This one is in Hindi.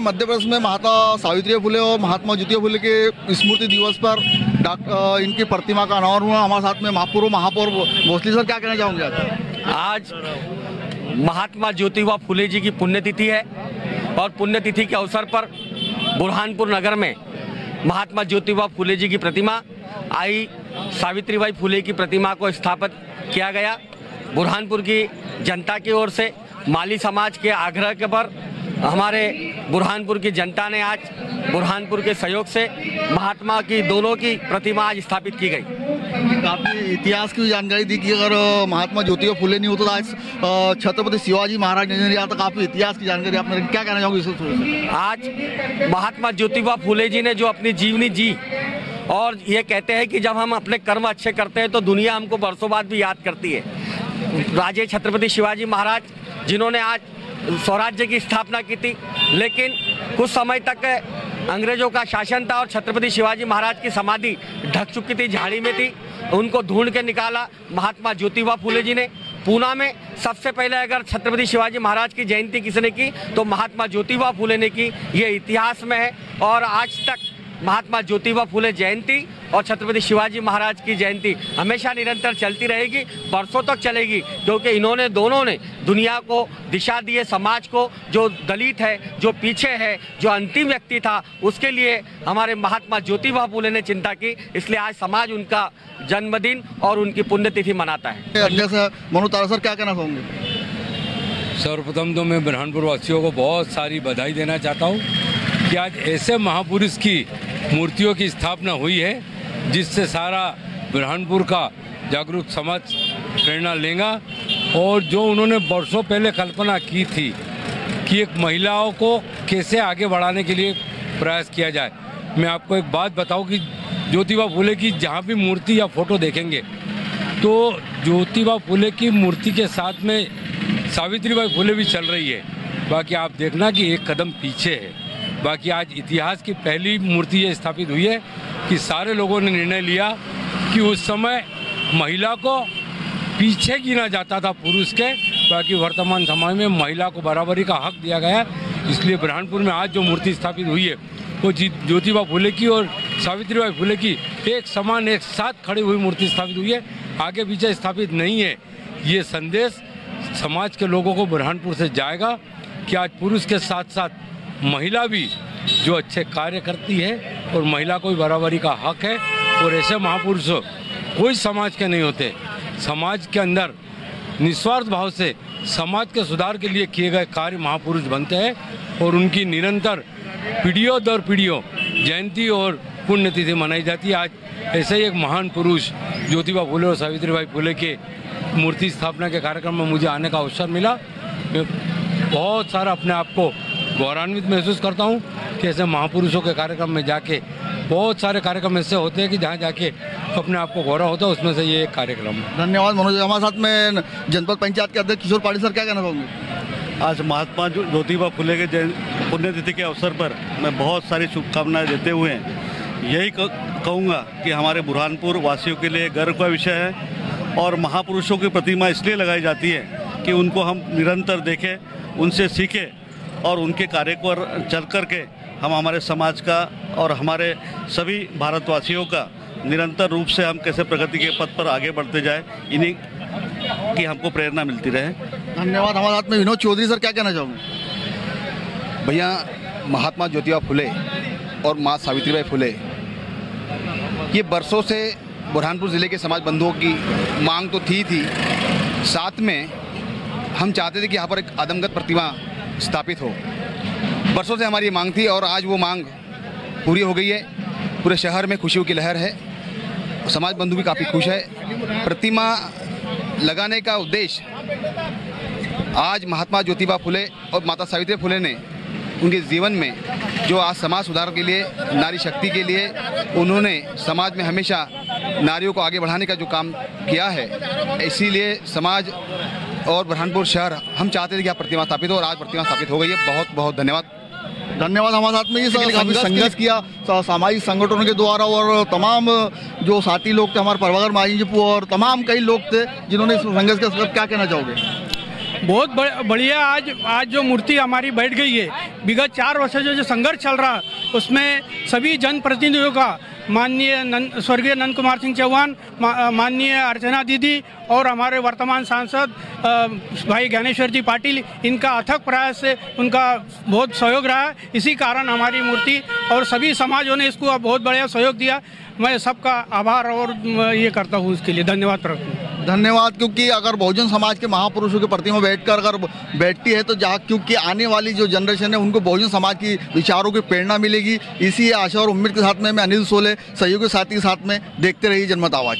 मध्य प्रदेश में महात्मा सावित्रीबाई फुले और महात्मा ज्योतिबा फुले के स्मृति दिवस पर इनकी प्रतिमा का अनावरण हुआ। हमारे साथ में महापौर भोसले सर, क्या कहना चाहोगे? आज महात्मा ज्योतिबा फुले जी की पुण्यतिथि है और पुण्यतिथि के अवसर पर बुरहानपुर नगर में महात्मा ज्योतिबा फुले जी की प्रतिमा आई सावित्रीबाई फुले की प्रतिमा को स्थापित किया गया। बुरहानपुर की जनता की ओर से माली समाज के आग्रह के पर हमारे बुरहानपुर की जनता ने आज बुरहानपुर के सहयोग से महात्मा की दोनों की प्रतिमा आज स्थापित की गई। काफ़ी इतिहास की जानकारी दी कि अगर महात्मा ज्योतिबा फुले नहीं होता तो आज छत्रपति शिवाजी महाराज नहीं रहा। तो काफ़ी इतिहास की जानकारी आपने क्या कहना चाहोगे इस? आज महात्मा ज्योतिबा फुले जी ने जो अपनी जीवनी जी और ये कहते हैं कि जब हम अपने कर्म अच्छे करते हैं तो दुनिया हमको बरसों बाद भी याद करती है। राजे छत्रपति शिवाजी महाराज जिन्होंने आज स्वराज्य की स्थापना की थी, लेकिन कुछ समय तक अंग्रेजों का शासन था और छत्रपति शिवाजी महाराज की समाधि ढक चुकी थी, झाड़ी में थी। उनको ढूंढ के निकाला महात्मा ज्योतिबा फुले जी ने। पूना में सबसे पहले अगर छत्रपति शिवाजी महाराज की जयंती किसने की तो महात्मा ज्योतिबा फुले ने की, ये इतिहास में है। और आज तक महात्मा ज्योतिबा फुले जयंती और छत्रपति शिवाजी महाराज की जयंती हमेशा निरंतर चलती रहेगी, बरसों तक चलेगी, क्योंकि इन्होंने दोनों ने दुनिया को दिशा दी है। समाज को, जो दलित है, जो पीछे है, जो अंतिम व्यक्ति था, उसके लिए हमारे महात्मा ज्योतिबा फुले ने चिंता की। इसलिए आज समाज उनका जन्मदिन और उनकी पुण्यतिथि मनाता है। मनोज तारा सर, क्या कहना चाहोगे? सर्वप्रथम तो मैं बुरहानपुर वासियों को बहुत सारी बधाई देना चाहता हूँ कि आज ऐसे महापुरुष की मूर्तियों की स्थापना हुई है जिससे सारा बुरहानपुर का जागरूक समाज प्रेरणा लेगा। और जो उन्होंने वर्षों पहले कल्पना की थी कि एक महिलाओं को कैसे आगे बढ़ाने के लिए प्रयास किया जाए। मैं आपको एक बात बताऊं कि ज्योतिबा फुले की जहाँ भी मूर्ति या फोटो देखेंगे तो ज्योतिबा फुले की मूर्ति के साथ में सावित्रीबाई फुले भी चल रही है। बाकी आप देखना कि एक कदम पीछे है। बाकी आज इतिहास की पहली मूर्ति ये स्थापित हुई है कि सारे लोगों ने निर्णय लिया कि उस समय महिला को पीछे गिना जाता था पुरुष के। बाकी वर्तमान समय में महिला को बराबरी का हक दिया गया। इसलिए बुरहानपुर में आज जो मूर्ति स्थापित हुई है वो ज्योतिबा फुले की और सावित्रीबाई फुले की एक समान एक साथ खड़ी हुई मूर्ति स्थापित हुई है, आगे पीछे स्थापित नहीं है। ये संदेश समाज के लोगों को बुरहानपुर से जाएगा कि आज पुरुष के साथ साथ महिला भी जो अच्छे कार्य करती है और महिला को भी बराबरी का हक है। और ऐसे महापुरुष कोई समाज के नहीं होते। समाज के अंदर निस्वार्थ भाव से समाज के सुधार के लिए किए गए कार्य महापुरुष बनते हैं और उनकी निरंतर पीढ़ियों दर पीढ़ियों जयंती और पुण्यतिथि मनाई जाती है। आज ऐसे ही एक महान पुरुष ज्योतिबा फुले और सावित्रीबाई फुले के मूर्ति स्थापना के कार्यक्रम में मुझे आने का अवसर मिला। मैं बहुत सारा अपने आप को गौरवान्वित महसूस करता हूँ कि ऐसे महापुरुषों के कार्यक्रम में जाके बहुत सारे कार्यक्रम ऐसे होते हैं कि जहाँ जाके अपने आप को गौरव होता है, उसमें से ये एक कार्यक्रम है। धन्यवाद मनोज। हमारे साथ में जनपद पंचायत के अध्यक्ष किशोर पाटिल सर, क्या कहना चाहोगे? आज महात्मा ज्योतिबा फुले के पुण्यतिथि के अवसर पर मैं बहुत सारी शुभकामनाएं देते हुए यही कहूँगा कि हमारे बुरहानपुर वासियों के लिए गर्व का विषय है। और महापुरुषों की प्रतिमा इसलिए लगाई जाती है कि उनको हम निरंतर देखें, उनसे सीखें और उनके कार्य पर चल कर के हम हमारे समाज का और हमारे सभी भारतवासियों का निरंतर रूप से हम कैसे प्रगति के पथ पर आगे बढ़ते जाए, इन्हीं की हमको प्रेरणा मिलती रहे। धन्यवाद। हमारे साथ में विनोद चौधरी सर, क्या कहना चाहोगे? भैया, महात्मा ज्योतिबा फुले और माँ सावित्रीबाई फुले ये बरसों से बुरहानपुर ज़िले के समाज बंधुओं की मांग तो थी, साथ में हम चाहते थे कि यहाँ पर एक आदमगत प्रतिमा स्थापित हो। बरसों से हमारी मांग थी और आज वो मांग पूरी हो गई है। पूरे शहर में खुशियों की लहर है, समाज बंधु भी काफ़ी खुश है। प्रतिमा लगाने का उद्देश्य आज महात्मा ज्योतिबा फुले और माता सावित्री फुले ने उनके जीवन में जो आज समाज सुधार के लिए, नारी शक्ति के लिए उन्होंने समाज में हमेशा नारियों को आगे बढ़ाने का जो काम किया है, इसीलिए समाज और बुरहानपुर शहर हम चाहते थे कि यहाँ प्रतिमा स्थापित हो और आज प्रतिमा स्थापित हो गई है। बहुत बहुत धन्यवाद। धन्यवाद। हमारे साथ में ये काफ़ी संघर्ष किया सामाजिक संगठनों के द्वारा और तमाम जो साथी लोग थे, हमारे प्रभाकर महाजी जी और तमाम कई लोग थे जिन्होंने इस संघर्ष के साथ, क्या कहना चाहोगे? बहुत बढ़िया। आज जो मूर्ति हमारी बैठ गई है, विगत 4 वर्ष जो संघर्ष चल रहा उसमें सभी जनप्रतिनिधियों का, माननीय स्वर्गीय नंद कुमार सिंह चौहान, माननीय अर्चना दीदी और हमारे वर्तमान सांसद भाई ज्ञानेश्वर जी पाटिल, इनका अथक प्रयास से उनका बहुत सहयोग रहा है। इसी कारण हमारी मूर्ति और सभी समाजों ने इसको बहुत बढ़िया सहयोग दिया। मैं सबका आभार और ये करता हूँ, इसके लिए धन्यवाद करता हूँ। धन्यवाद। क्योंकि अगर बहुजन समाज के महापुरुषों की प्रतिमा बैठकर अगर बैठती है तो जहाँ, क्योंकि आने वाली जो जनरेशन है उनको बहुजन समाज की विचारों की प्रेरणा मिलेगी। इसी आशा और उम्मीद के साथ में मैं अनिल सोले सहयोगी साथी के साथ में देखते रहिए जनमत आवाज़।